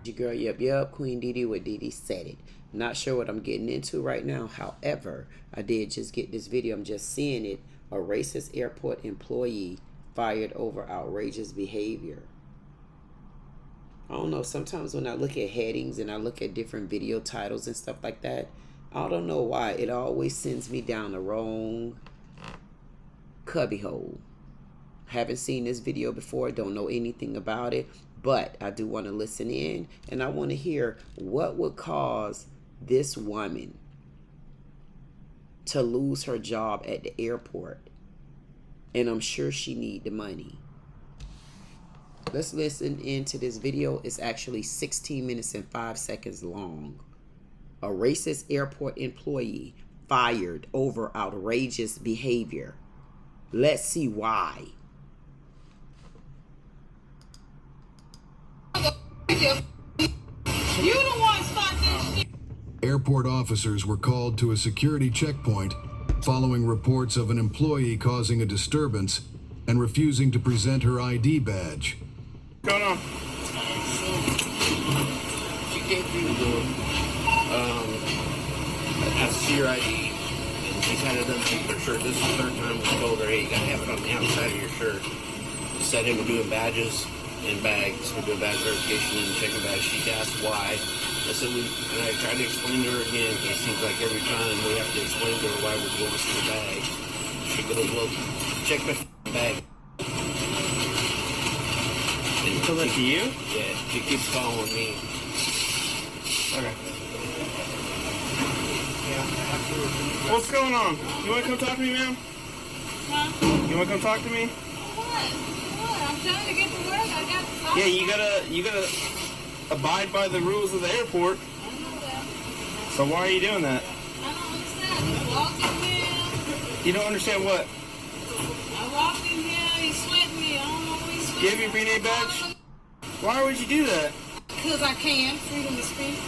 Your girl, yep, Queen Dee Dee with Dee Dee Said It. Not sure what I'm getting into right now. However, I did just get this video. I'm just seeing it. A racist airport employee fired over outrageous behavior. I don't know. Sometimes when I look at headings and I look at different video titles and stuff like that, I don't know why. It always sends me down the wrong cubbyhole. Haven't seen this video before. Don't know anything about it. But I do want to listen in, and I want to hear what would cause this woman to lose her job at the airport. And I'm sure she need the money. Let's listen into this video. It's actually 16 minutes and 5 seconds long. A racist airport employee fired over outrageous behavior. Let's see why. You the one start this shit. Airport officers were called to a security checkpoint following reports of an employee causing a disturbance and refusing to present her ID badge. What's going on? She came through the door, asked to see your ID, and she's had it done to her shirt. This is the third time we told her, hey, you gotta have it on the outside of your shirt. Instead of him doing badges and bags, we're doing badge verification and checking bags. She asked why. I said, and I tried to explain to her again, because it seems like every time we have to explain to her why we're going to see the bag. She goes, well, check my bag. She told that to you? Yeah, she keeps calling me. Okay. What's going on? You want to come talk to me, ma'am? Huh? You want to come talk to me? What? I'm trying to get to work. I got to. Yeah, you gotta abide by the rules of the airport. I know that. So why are you doing that? I don't understand. I walked in here. You don't understand what? I walked in here. He sweated me. I don't know what he sweated. Do you have your BNA badge? Why would you do that? Because I can. Freedom of speech.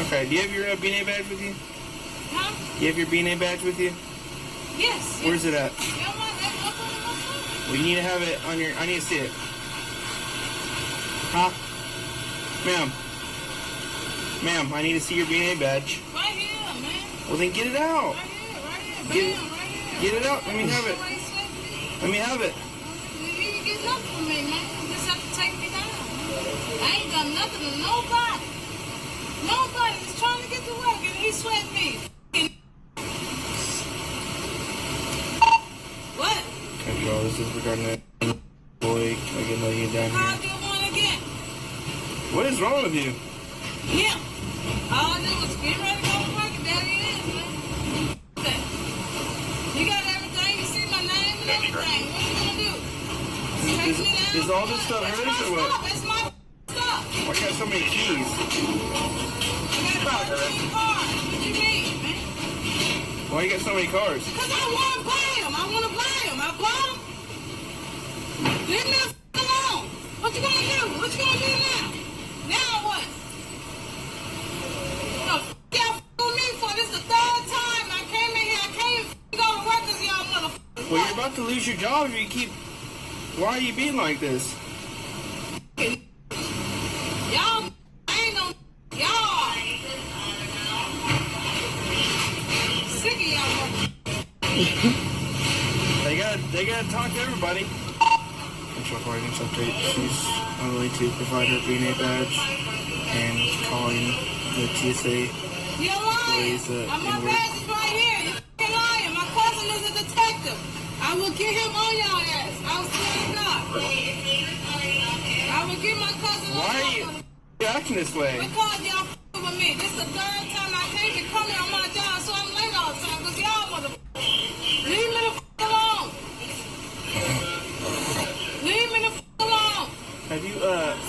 Okay, do you have your BNA badge with you? Huh? You have your BNA badge with you? Yes. Where's it at? You don't want that up on my phone? Well, you need to have it on your, I need to see it. Huh? Ma'am, I need to see your BNA badge. Right here, man. Well, then get it out. Right here. Get, Bam, right here. get it out. Let me have it. Why he sweating me? Let me have it. You ain't get nothing from me, man. You just have to take me down. I ain't done nothing to nobody. Nobody is trying to get to work and he sweating me. What? Okay, girl, this is regarding that boy. I can know you down I'll here. do one again. What is wrong with you? Yeah. All I do is get ready to go to work and there he is, man. Okay. You got everything. You see my name and everything. What you gonna do? Take me down? Is all this stuff That's hers my or what? stuff. That's my stuff. Why got so many keys? I got 13 cars. What you mean, man? Why you got so many cars? Because I want to buy them. I want to buy them. I bought them. Leave me alone. What you gonna do? What you gonna do now? Now what? Y'all with me for this the third time I came in here. I can't go to work because y'all motherfuckers. Well, you're about to lose your job if you keep... Why are you being like this? Y'all ain't no... Y'all. Sick of y'all motherfuckers. They gotta talk to everybody. Control Guardians update. She's unwilling to provide her BNA badge and calling the TSA You're lying. employees My badge is right here. You're fucking lying. My cousin is a detective. I will get him on y'all ass. I swear to God. I will get my cousin on Why are y'all. you acting this way? Because y'all f***ing with me. This is the third time I came to come here on my job, so I'm late all the time because y'all motherfuckers. Leave me the f*** alone. Leave me the f*** alone. Have you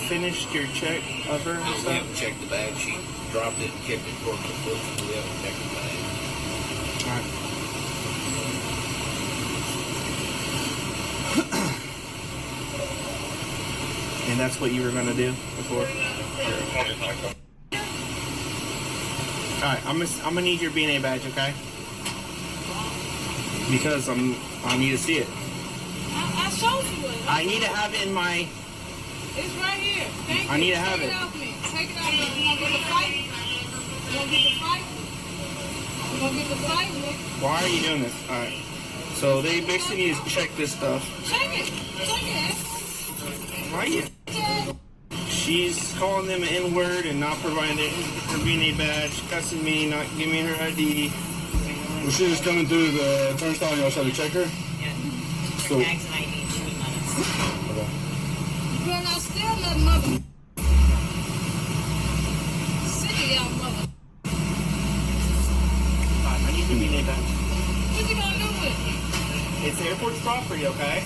finished your check of her? We haven't checked the bag. She dropped it and kept it towards the foot, so we haven't checked the bag. Alright. And that's what you were gonna do before? Alright, I'm gonna need your BNA badge, okay? Because I need to see it. I showed you it. I need to have it in my... It's right here. Thank I you. need to have Take it. off me. Take it out. You gonna get the fight? You gonna get the fight? You gonna get the fight? Why are you doing this? Alright. So they basically need to check this stuff. Check it. Check it. Why are you? She's calling them an N-word and not providing her BNA badge, cussing me, not giving me her ID. Was she just coming through the turnstile and y'all tried to check her? Yeah. So- Her tags and ID, she was not us. Okay. You better not steal that mother. Sick of y'all mother. I need your BNA badge. What you gonna do with it? It's the airport's property, okay?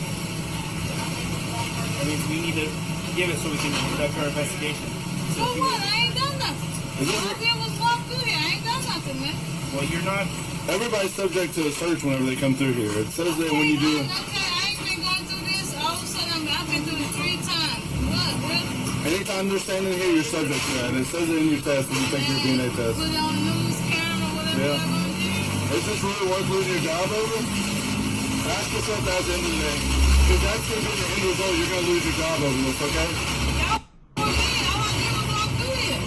That means we need to give it so we can conduct our investigation. So what? I ain't done nothing. All I did was walk through here. I ain't done nothing, man. Well, you're not. Everybody's subject to a search whenever they come through here. It says that when you do... Okay, I ain't been going through this. All of a sudden, I've been through it 3 times. What, really? Anytime they're standing here, you're subject to that. And it says it in your test when you take your DNA test. Put it on the news camera, whatever Yeah. they're gonna do. Is this really worth losing your job over? Ask yourself that at the end of the day. Because that's going to be the end result. You're going to lose your job over this, okay? Y'all for me. All I did was walk through here.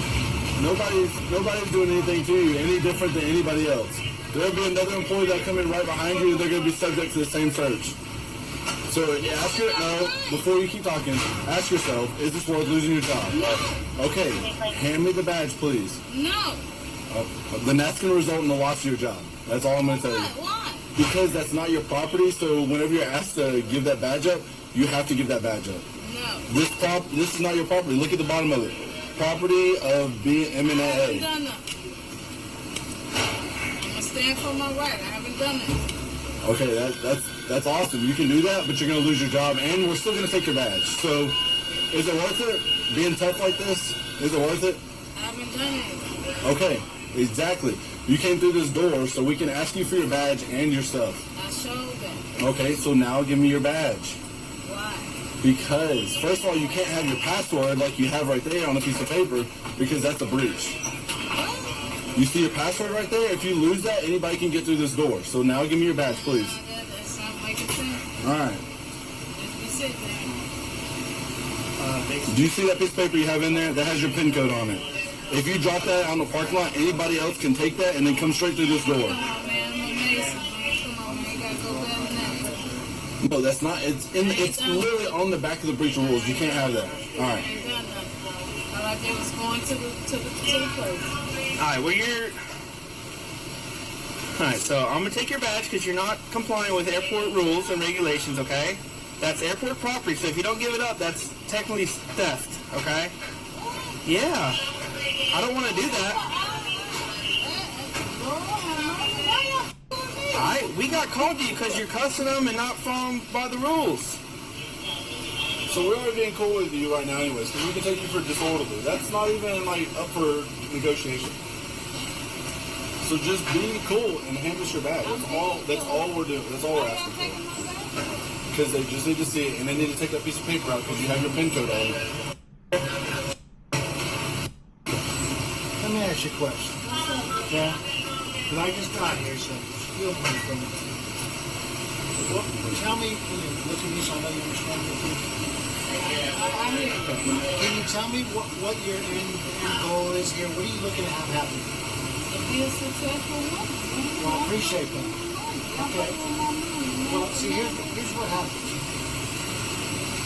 Nobody's doing anything to you any different than anybody else. There'll be another employee that'll come in right behind you and they're going to be subject to the same search. So before you keep talking, ask yourself, is this worth losing your job? Okay, hand me the badge, please. No. Then that's going to result in the loss of your job. That's all I'm going to tell you. Why? Because that's not your property, so whenever you're asked to give that badge up, you have to give that badge up. No. This is not your property. Look at the bottom of it. Property of I haven't MNAA. done nothing. I'm gonna stand for my right. I haven't done it. Okay, that's awesome. You can do that, but you're going to lose your job, and we're still going to take your badge. So, is it worth it? Being tough like this? Is it worth it? I haven't done it. Okay, exactly. You came through this door, so we can ask you for your badge and your stuff. I showed them. Okay, so now give me your badge. Why? Because, first of all, you can't have your password like you have right there on a piece of paper, because that's a breach. You see your password right there? If you lose that, anybody can get through this door. So now give me your badge, please. That's not making sense. All right. Just be sitting there. Do you see that piece of paper you have in there that has your PIN code on it? If you drop that out in the parking lot, anybody else can take that and then come straight through this door. Come on, man. I'm amazing. Come on, man. You gotta go better than that. No, that's not. It's literally on the back of the breach of rules. You can't have that. All right. I ain't done nothing. All I did was going to the place. Alright, well you're... Alright, so I'm gonna take your badge because you're not complying with airport rules and regulations, okay? That's airport property, so if you don't give it up, that's technically theft, okay? Yeah. I don't want to do that. Alright, we got called to you because you're cussing them and not following by the rules. So we're already being cool with you right now anyways, because we can take you for disorderly. That's not even, like, up for negotiation. So just be cool and hand us your badge. That's all we're doing. That's all we're asking for. Because they just need to see it, and they need to take that piece of paper out because you have your PIN code on it. Let me ask you a question. Yeah? Because I just got here, so feel free from me. Tell me, can you look at me so I know you understand me? Can you tell me what your end goal is here? What are you looking to have happen? Be a successful woman. Well, I appreciate that. Okay. Well, see, here's what happens.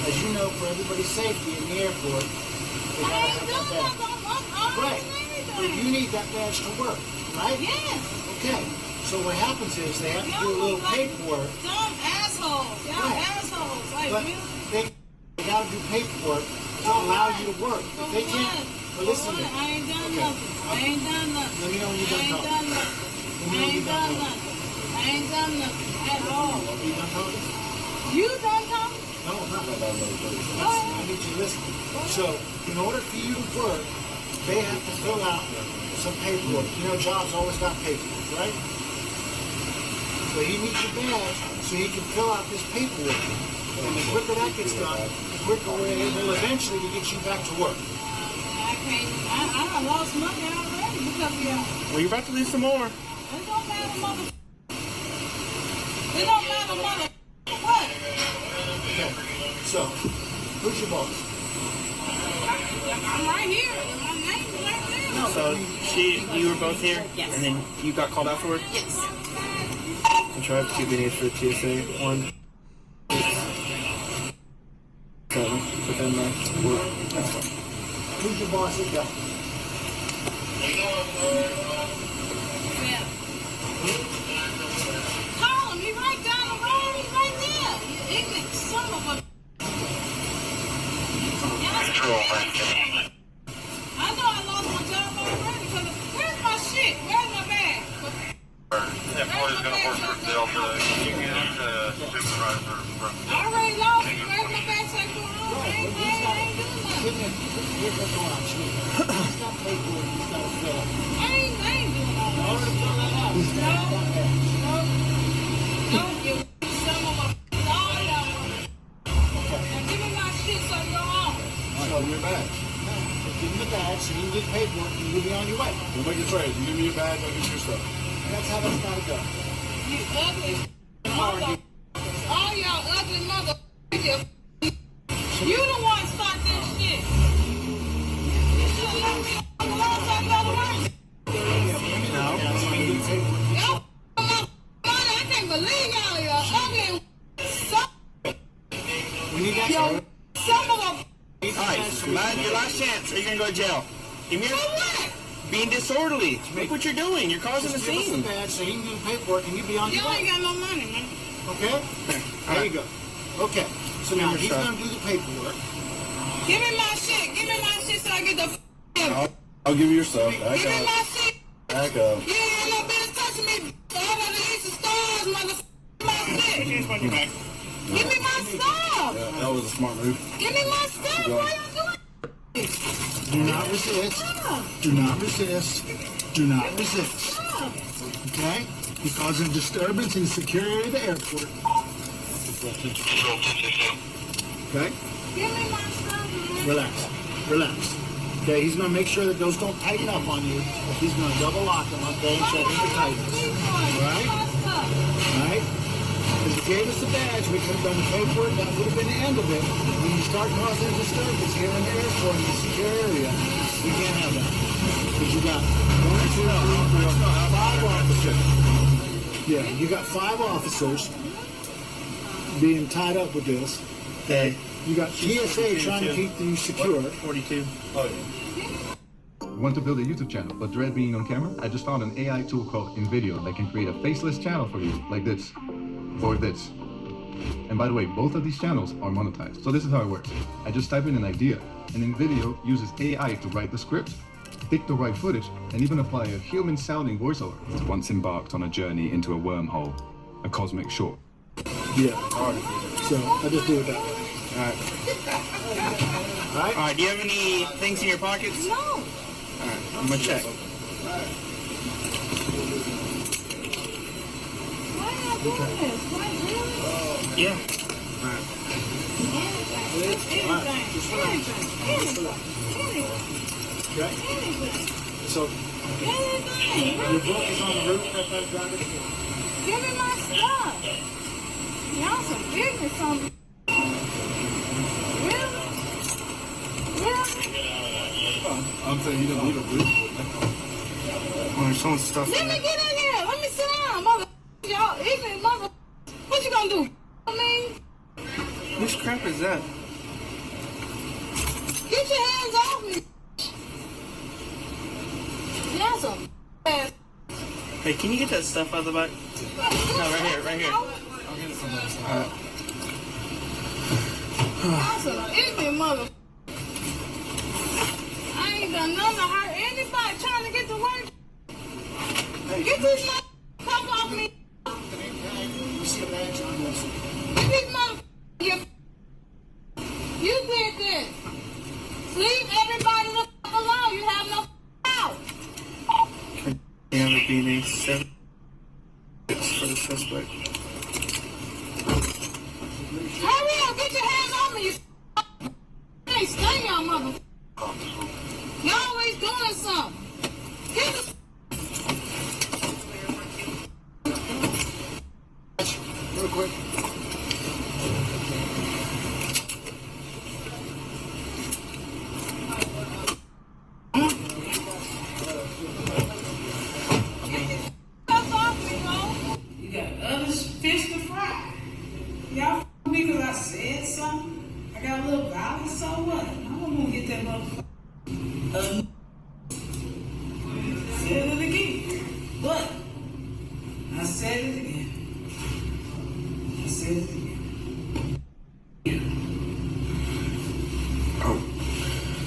As you know, for everybody's safety in the airport, they gotta have that badge. Right. But you need that badge to work, right? Yes. Okay. So what happens is they have to do a little paperwork. Dumb assholes. Y'all Right. assholes. Like, But really? they gotta do paperwork to allow you to work. If they can't, well, listen to me. I ain't done Okay. nothing. I ain't done nothing. Let me know when you're I done ain't talking. done nothing. Let I me know when ain't you're done done talking. nothing. I ain't done nothing at all. Are you done talking? You done talking? No, I'm not. Go ahead. I need you to listen. So, in order for you to work, they have to fill out some paperwork. You know, jobs always got paperwork, right? So he needs your badge so he can fill out this paperwork. And the quicker that gets done, the quicker we're able eventually to get you back to work. I can't. I done lost money already because of y'all. Well, you're about to lose some more. It don't matter, mother. It don't matter, mother. What? Okay. So, who's your boss? I'm right here. My So you were both here? Yes. And then you got called afterward? Yes. I'm sure I have 2 videos for the TSA. 1, 7, within the work. That's fine. Who's your boss at Delta? Yeah. Call him. He right down the road. He's right there. You ignorant son of a... I know I lost my job already because where's my shit? Where's my bag? Employee's gonna work for Delta. You get into supervisor. I already lost it. Where's my bag? Say, go on. I ain't doing nothing. Here's what's going on. He's got paperwork. He's got to fill out. I ain't doing all that. Already fill that out. He's got that. No, you son of a... All y'all want. Now give me my shit so you go on. So you're back. Give him the badge so you can get paperwork and you'll be on your way. We'll make a trade. You give me your badge, I'll get you your stuff. That's how that's got to go. You ugly mother... All y'all ugly mother... You the one start this shit. You should have left me on the last time I go to work. Y'all money, I can't believe y'all are ugly. Yo, some of them... Alright, your last chance, or you're gonna go to jail. Give me your... For what? Being disorderly. Look what you're doing. You're causing a Just give us the scene. badge so you can do the paperwork and you'll be on your Y'all way. ain't got no money, man. Okay? There you go. Okay. So now he's going to do the paperwork. Give me my shit. Give me my shit so I get the I'll give you your stuff. Back Give me up. my shit. Back up. You ain't got no business touching me. All of the Eastern stars, motherfucker. My shit. Give me my stuff. Yeah, that was a smart move. Give me my stuff. Why y'all doing? Do not resist. Do not resist. Do not resist. Okay? You're causing disturbance in security of the airport. Okay? Give me my stuff, man. Relax. Relax. Okay, he's going to make sure that those don't tighten up on you. He's going to double lock them, okay, and check into tightness. Right? Right? If you gave us the badge, we could have done the paperwork. That would have been the end of it. When you start causing disturbance here in the airport in the secure area, we can't have that. Because you got 5 officers. Yeah, you got 5 officers being tied up with this. Okay. You got TSA trying to keep you secure. 42. Want to build a YouTube channel but dread being on camera? I just found an AI tool called InVideo that can create a faceless channel for you, like this, or this. And by the way, both of these channels are monetized. So this is how it works. I just type in an idea, and InVideo uses AI to write the script, pick the right footage, and even apply a human-sounding voiceover. Once embarked on a journey into a wormhole, a cosmic short. Yeah. So I just do it that way. Alright. Alright? Alright, do you have any things in your pockets? No. Alright, I'm gonna check. Why y'all doing this? Why really? Yeah. Alright. Anything. So your book is on the roof that that driver. Give me my stuff. Y'all some ignorant son. Really? I'm saying you don't need a booth. Oh, there's so much stuff Let in me there. get in here. Let me sit down, mother. Y'all ignorant mother. What you gonna do? I mean, Which crap is that? get your hands off me. Y'all some ass. Hey, can you get that stuff out of the back? No, right here, right here. Y'all some ignorant mother. I ain't done nothing to hurt anybody trying to get to work. Get this mother come off me. You see a badge on this. Get this mother. You did this. Leave everybody the fuck alone. You have no out. Yeah, the beanie. 7 for the suspect. Hurry up. Get your hands on me. You hey, stay y'all mother. Y'all always doing something. Get the Real quick. So what? I'm gonna get that motherfucker. Said it again. But I said it again. I said it again. Oh.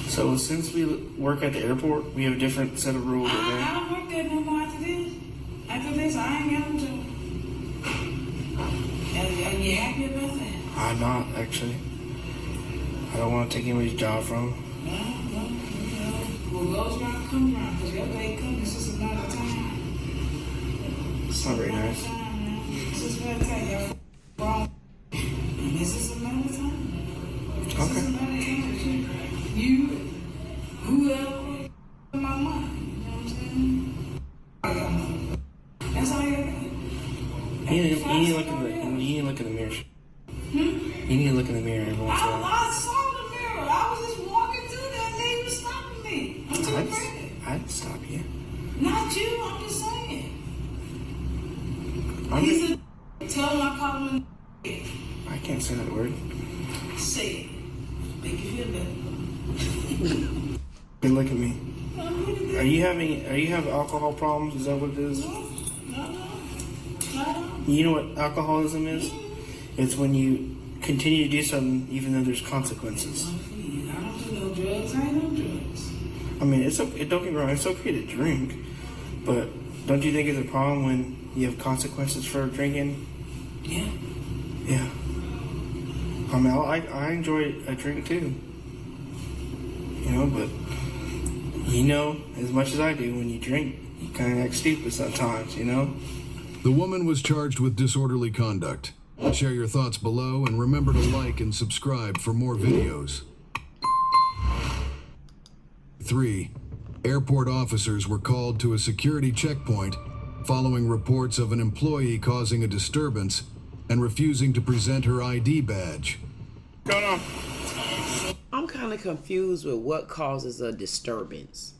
So since we work at the airport, we have a different set of rules, okay? I don't work there no more after this. After this, I ain't got no job. And you happy about that? I'm not, actually. I don't want to take anybody's job from them. What goes around, comes around. Because your day comes, it's just another time. It's not very nice. It's just another time. Y'all wrong. And this is another time. This is Okay. another time. You, whoever, my mind. You know what I'm saying? That's all you got. You need to look in the mirror. You need to look in the mirror every once in a while. I saw the mirror. I was just walking through there and they were stopping me. I'm too afraid. I'd stop you. Not you, I'm just saying. I'm He's a tell him I call him a I can't say that word. say it. Make you feel better. Hey, look at me. Are you have alcohol problems? Is that what it is? No. You know what alcoholism is? It's when you continue to do something even though there's consequences. I don't do no drugs. I ain't no drugs. I mean, it's okay. Don't get me wrong. It's okay to drink, but don't you think it's a problem when you have consequences for drinking? Yeah. Yeah. I mean, I enjoy a drink too. You know, but you know as much as I do, when you drink, you kind of act stupid sometimes. You know. The woman was charged with disorderly conduct. Share your thoughts below and remember to like and subscribe for more videos. 3. Airport officers were called to a security checkpoint following reports of an employee causing a disturbance and refusing to present her ID badge. What's going on? I'm kind of confused with what causes a disturbance.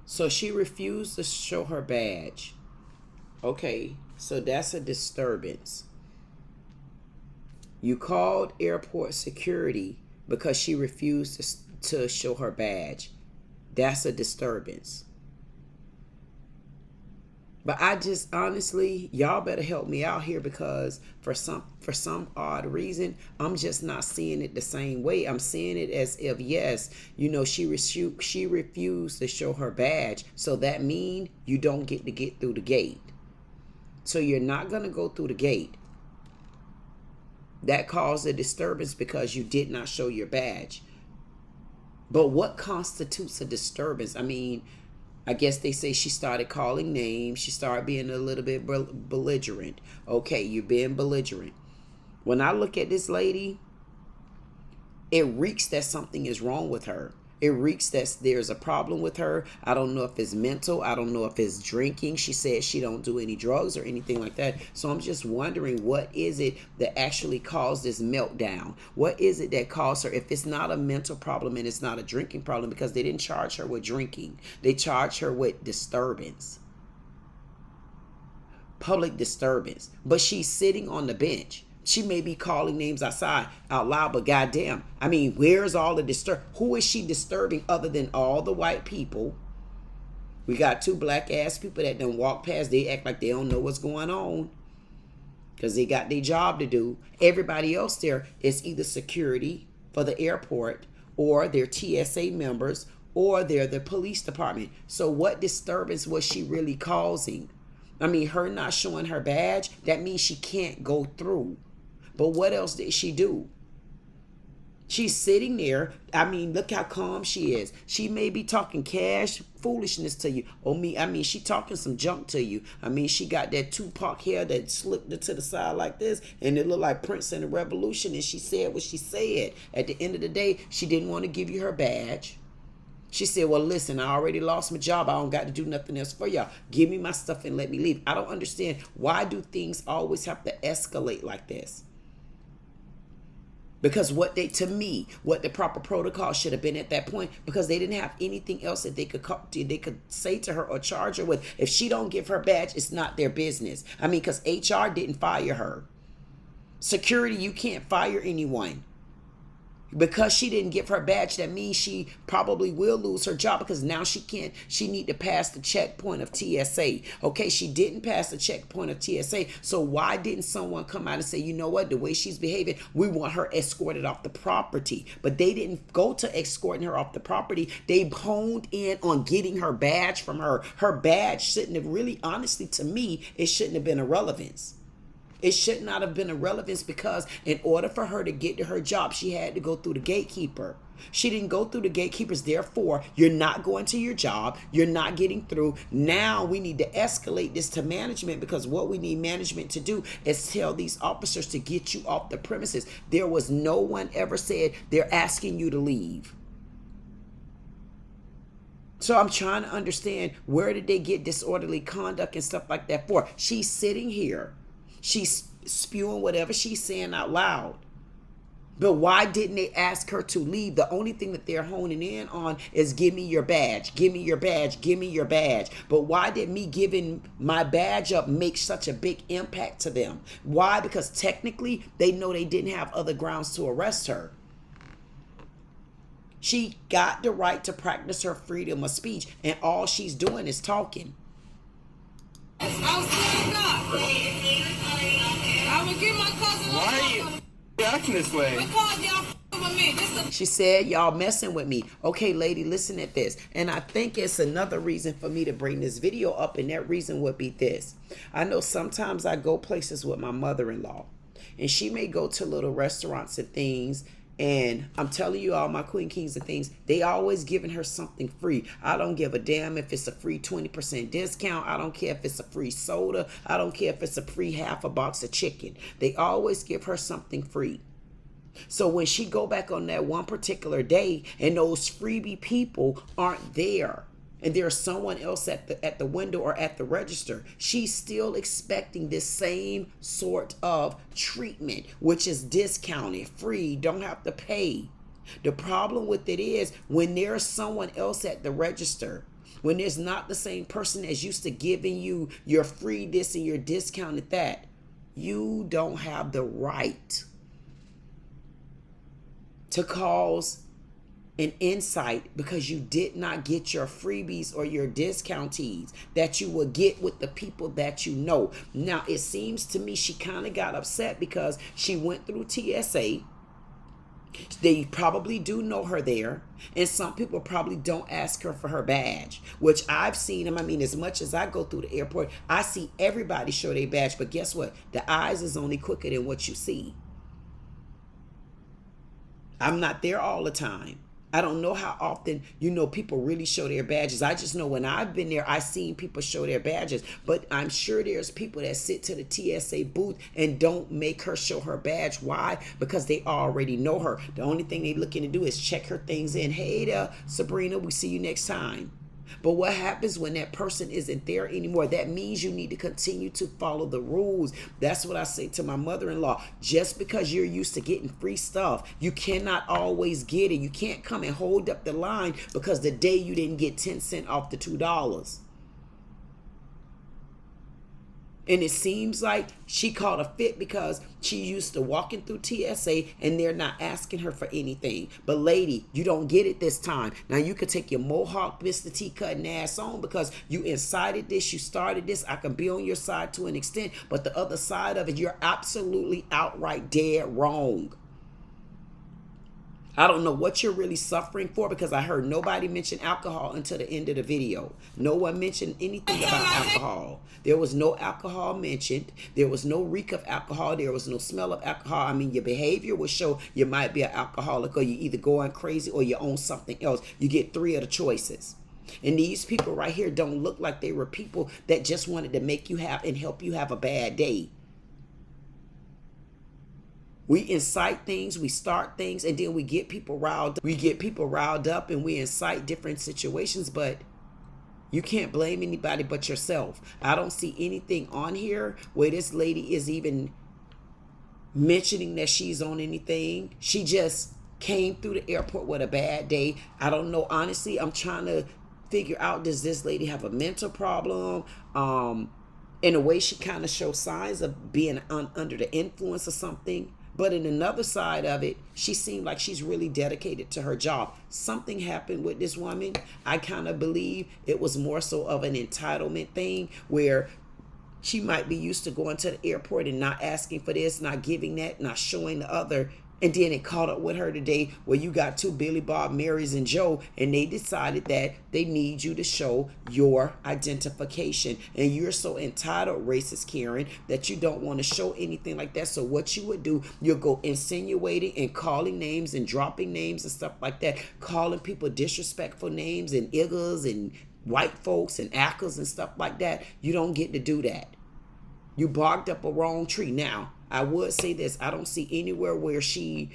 So she refused to show her badge. Okay, so that's a disturbance. You called airport security because she refused to show her badge. That's a disturbance. But I just honestly, y'all better help me out here, because for some odd reason, I'm just not seeing it the same way. I'm seeing it as if, yes, you know, she refused to show her badge. So that means you don't get to get through the gate. So you're not going to go through the gate. That caused a disturbance because you did not show your badge. But what constitutes a disturbance? I mean, I guess they say she started calling names. She started being a little bit belligerent. Okay, you're being belligerent. When I look at this lady, it reeks that something is wrong with her. It reeks that there's a problem with her. I don't know if it's mental. I don't know if it's drinking. She said she don't do any drugs or anything like that. So I'm just wondering, what is it that actually caused this meltdown? What is it that caused her? If it's not a mental problem and it's not a drinking problem, because they didn't charge her with drinking. They charged her with disturbance. Public disturbance. But she's sitting on the bench. She may be calling names outside out loud, but goddamn, I mean, where's all the who is she disturbing other than all the white people? We got 2 black ass people that done walk past. They act like they don't know what's going on because they got their job to do. Everybody else there is either security for the airport, or they're TSA members, or they're the police department. So what disturbance was she really causing? I mean, her not showing her badge, that means she can't go through. But what else did she do? She's sitting there. I mean, look how calm she is. She may be talking cash foolishness to you. She talking some junk to you. I mean, she got that Tupac hair that slipped it to the side like this, and it looked like Prince in the Revolution, and she said what she said. At the end of the day, she didn't want to give you her badge. She said, well, listen, I already lost my job. I don't got to do nothing else for y'all. Give me my stuff and let me leave. I don't understand. Why do things always have to escalate like this? Because what the proper protocol should have been at that point, because they didn't have anything else that they could say to her or charge her with. If she don't give her badge, it's not their business. I mean, because HR didn't fire her. Security, you can't fire anyone. Because she didn't give her badge, that means she probably will lose her job, because now she need to pass the checkpoint of TSA. Okay, she didn't pass the checkpoint of TSA, so why didn't someone come out and say, you know what, the way she's behaving, we want her escorted off the property? But they didn't go to escorting her off the property. They honed in on getting her badge from her. Her badge shouldn't have really, honestly, to me, it shouldn't have been a relevance. It should not have been a relevance, because in order for her to get to her job, she had to go through the gatekeeper. She didn't go through the gatekeepers. Therefore, you're not going to your job. You're not getting through. Now we need to escalate this to management, because what we need management to do is tell these officers to get you off the premises. There was no one ever said they're asking you to leave. So I'm trying to understand, where did they get disorderly conduct and stuff like that for? She's sitting here. She's spewing whatever she's saying out loud. But why didn't they ask her to leave? The only thing that they're honing in on is, give me your badge, give me your badge, give me your badge. But why did me giving my badge up make such a big impact to them? Why? Because technically they know they didn't have other grounds to arrest her. She got the right to practice her freedom of speech, and all she's doing is talking. I would give my cousin. Why are you acting this way? Because y'all with me. She said, y'all messing with me. Okay, lady, listen at this. And I think it's another reason for me to bring this video up, and that reason would be this. I know sometimes I go places with my mother-in-law, and she may go to little restaurants and things, and I'm telling you, all my queen kings and things, they always giving her something free. I don't give a damn if it's a free 20% discount. I don't care if it's a free soda. I don't care if it's a free half a box of chicken. They always give her something free. So when she go back on that one particular day and those freebie people aren't there, and there's someone else at the window or at the register, she's still expecting this same sort of treatment, which is discounted, free, don't have to pay. The problem with it is, when there's someone else at the register, when there's not the same person that's used to giving you your free this and your discounted that, you don't have the right to cause an insight, because you did not get your freebies or your discountees that you will get with the people that you know. Now, it seems to me she kind of got upset because she went through TSA. They probably do know her there, and some people probably don't ask her for her badge, which I've seen them. I mean, as much as I go through the airport, I see everybody show their badge, but guess what? The eyes is only quicker than what you see. I'm not there all the time. I don't know how often, people really show their badges. I just know when I've been there, I've seen people show their badges. But I'm sure there's people that sit to the TSA booth and don't make her show her badge. Why? Because they already know her. The only thing they're looking to do is check her things in. Hey there, Sabrina, we'll see you next time. But what happens when that person isn't there anymore? That means you need to continue to follow the rules. That's what I say to my mother-in-law. Just because you're used to getting free stuff, you cannot always get it. You can't come and hold up the line because the day you didn't get 10 cents off the $2. And it seems like she caught a fit because she used to walking through TSA and they're not asking her for anything. But lady, you don't get it this time. Now you could take your Mohawk Mr. T cutting ass on because you incited this, you started this. I can be on your side to an extent, but the other side of it, you're absolutely outright dead wrong. I don't know what you're really suffering for, because I heard nobody mention alcohol until the end of the video. No one mentioned anything about alcohol. There was no alcohol mentioned. There was no reek of alcohol. There was no smell of alcohol. I mean, your behavior will show you might be an alcoholic, or you either going crazy or you own something else. You get 3 of the choices. And these people right here don't look like they were people that just wanted to make you have and help you have a bad day. We incite things, we start things, and then we get people riled up. We get people riled up and we incite different situations, but you can't blame anybody but yourself. I don't see anything on here where this lady is even mentioning that she's on anything. She just came through the airport with a bad day. I don't know. Honestly, I'm trying to figure out, does this lady have a mental problem? In a way, she kind of shows signs of being under the influence of something. But in another side of it, she seemed like she's really dedicated to her job. Something happened with this woman. I kind of believe it was more so of an entitlement thing, where she might be used to going to the airport and not asking for this, not giving that, not showing the other. And then it caught up with her today, where you got two Billy Bob, Marys, and Joe, and they decided that they need you to show your identification. And you're so entitled, racist Karen, that you don't want to show anything like that. So what you would do, you'll go insinuating and calling names and dropping names and stuff like that, calling people disrespectful names and iggers and white folks and actors and stuff like that. You don't get to do that. You barked up a wrong tree. Now, I would say this. I don't see anywhere where she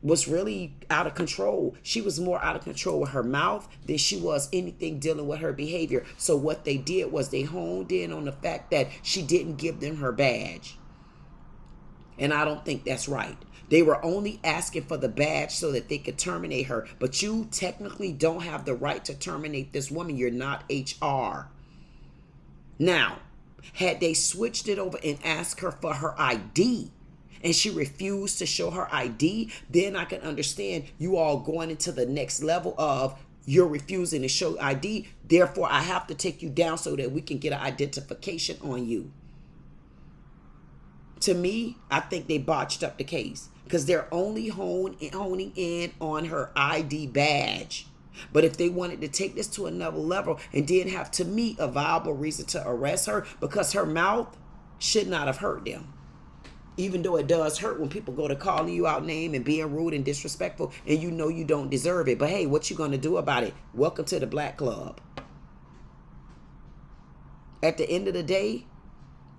was really out of control. She was more out of control with her mouth than she was anything dealing with her behavior. So what they did was they honed in on the fact that she didn't give them her badge. And I don't think that's right. They were only asking for the badge so that they could terminate her. But you technically don't have the right to terminate this woman. You're not HR. Now, had they switched it over and asked her for her ID, and she refused to show her ID, then I can understand you all going into the next level of you're refusing to show ID. Therefore, I have to take you down so that we can get an identification on you. To me, I think they botched up the case because they're only honing in on her ID badge. But if they wanted to take this to another level and didn't have, to me, a viable reason to arrest her, because her mouth should not have hurt them. Even though it does hurt when people go to calling you out name and being rude and disrespectful, and you know you don't deserve it. But hey, what you going to do about it? Welcome to the Black Club. At the end of the day,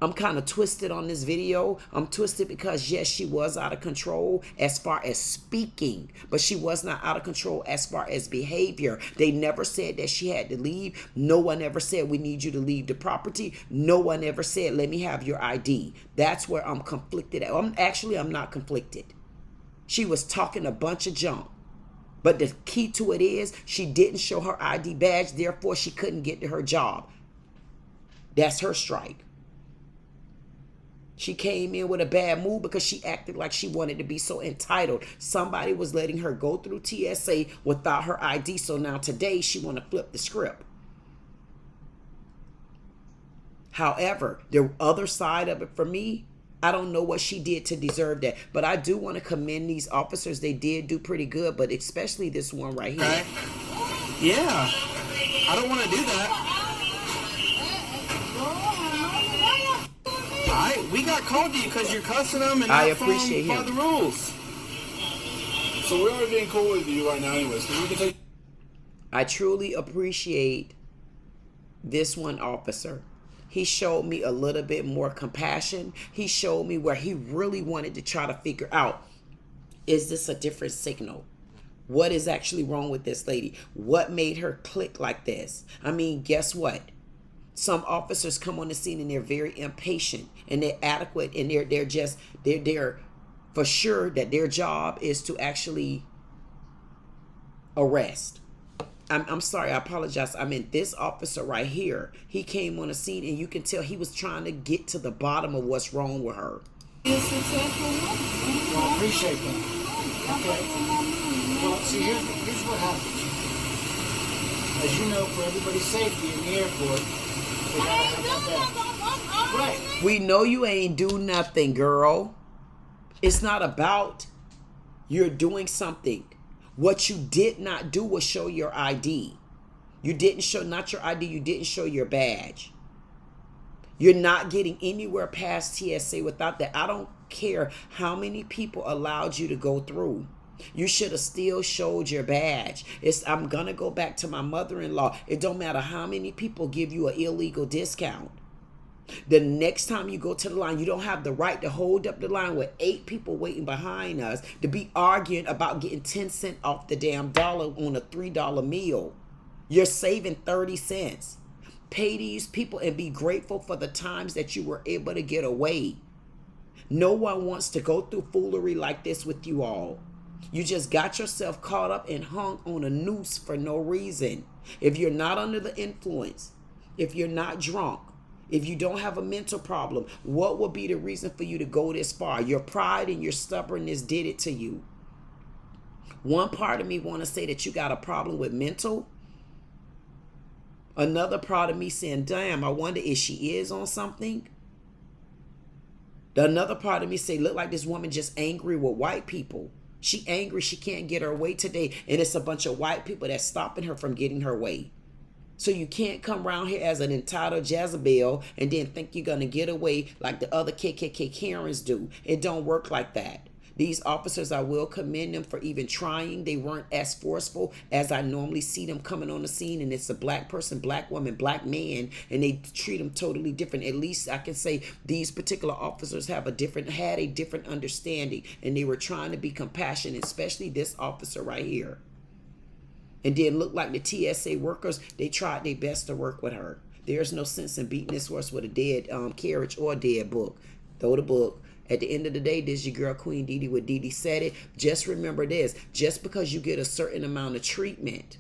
I'm kind of twisted on this video. I'm twisted because, yes, she was out of control as far as speaking, but she was not out of control as far as behavior. They never said that she had to leave. No one ever said we need you to leave the property. No one ever said let me have your ID. That's where I'm conflicted at. I'm not conflicted. She was talking a bunch of junk. But the key to it is she didn't show her ID badge. Therefore, she couldn't get to her job. That's her strike. She came in with a bad mood because she acted like she wanted to be so entitled. Somebody was letting her go through TSA without her ID. So now today she want to flip the script. However, the other side of it for me, I don't know what she did to deserve that. But I do want to commend these officers. They did do pretty good, but especially this one right here. Okay. Yeah. I don't want to do that. We got called to you because you're cussing them and not following by the rules. So we're already being cool with you right now anyways. We can take... I truly appreciate this one officer. He showed me a little bit more compassion. He showed me where he really wanted to try to figure out, is this a different signal? What is actually wrong with this lady? What made her click like this? I mean, guess what? Some officers come on the scene and they're very impatient and they're adequate and they're for sure that their job is to actually arrest. I'm sorry, I apologize. I mean, this officer right here, he came on the scene and you can tell he was trying to get to the bottom of what's wrong with her. Well, I appreciate that. Okay. Well, see, here's what happens. As you know, for everybody's safety in the airport, we gotta have that. Right. We know you ain't do nothing, girl. It's not about you're doing something. What you did not do was show your ID. You didn't show, not your ID, you didn't show your badge. You're not getting anywhere past TSA without that. I don't care how many people allowed you to go through. You should have still showed your badge. I'm going to go back to my mother-in-law. It don't matter how many people give you an illegal discount. The next time you go to the line, you don't have the right to hold up the line with 8 people waiting behind us to be arguing about getting 10 cents off the damn dollar on a $3 meal. You're saving 30 cents. Pay these people and be grateful for the times that you were able to get away. No one wants to go through foolery like this with you all. You just got yourself caught up and hung on a noose for no reason. If you're not under the influence, if you're not drunk, If you don't have a mental problem, what would be the reason for you to go this far? Your pride and your stubbornness did it to you. One part of me want to say that you got a problem with mental. Another part of me saying, damn, I wonder if she is on something. Another part of me say, look like this woman just angry with white people. She angry she can't get her way today. And it's a bunch of white people that's stopping her from getting her way. So you can't come around here as an entitled Jezebel and then think you're going to get away like the other KKK Karens do. It don't work like that. These officers, I will commend them for even trying. They weren't as forceful as I normally see them coming on the scene. And it's a black person, black woman, black man, and they treat them totally different. At least I can say these particular officers had a different understanding, and they were trying to be compassionate, especially this officer right here. And then look like the TSA workers, they tried their best to work with her. There's no sense in beating this horse with a dead carriage or a dead book. Throw the book. At the end of the day, this is your girl Queen Dee Dee with Dee Dee Said It. Just remember this. Just because you get a certain amount of treatment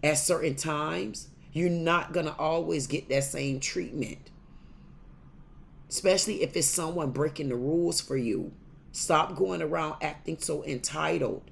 at certain times, you're not going to always get that same treatment. Especially if it's someone breaking the rules for you. Stop going around acting so entitled.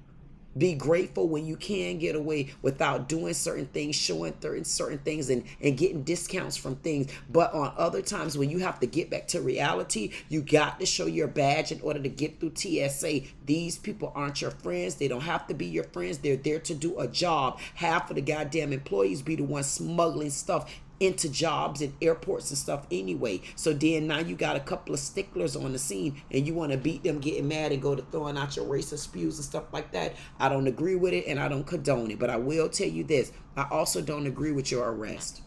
Be grateful when you can get away without doing certain things, showing certain things and getting discounts from things. But on other times when you have to get back to reality, you got to show your badge in order to get through TSA. These people aren't your friends. They don't have to be your friends. They're there to do a job. Half of the goddamn employees be the ones smuggling stuff into jobs and airports and stuff anyway. So then now you got a couple of sticklers on the scene and you want to beat them, getting mad and go to throwing out your racist spews and stuff like that. I don't agree with it and I don't condone it. But I will tell you this. I also don't agree with your arrest.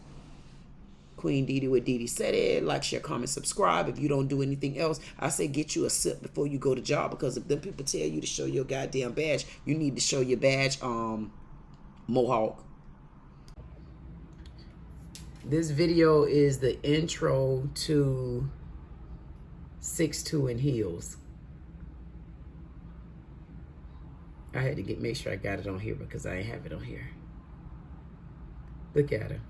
Queen Dee Dee with Dee Dee Said It. Like, share, comment, subscribe. If you don't do anything else, I say get you a sip before you go to job, because if them people tell you to show your goddamn badge, you need to show your badge Mohawk. This video is the intro to 6'2" in heels. I had to make sure I got it on here because I ain't have it on here. Look at her.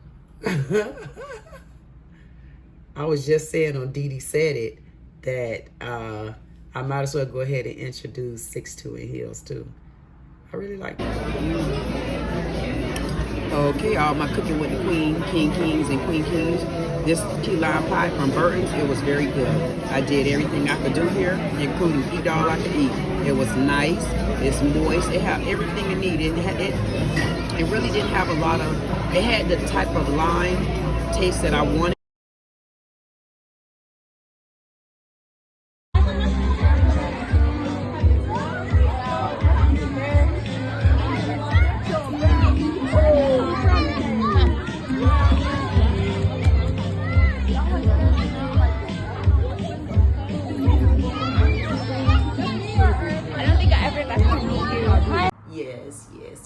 I was just saying on Dee Dee Said It that I might as well go ahead and introduce 6'2" in heels too. I really like that. Okay, all my cooking with the Queen, King Kings, and Queen Kings. This key lime pie from Burton's, it was very good. I did everything I could do here, including eat all I could eat. It was nice, it's moist, it had everything it needed. It really didn't have a lot of, it had the type of lime taste that I wanted.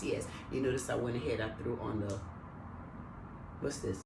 Yes. You notice I went ahead, I threw on the, what's this?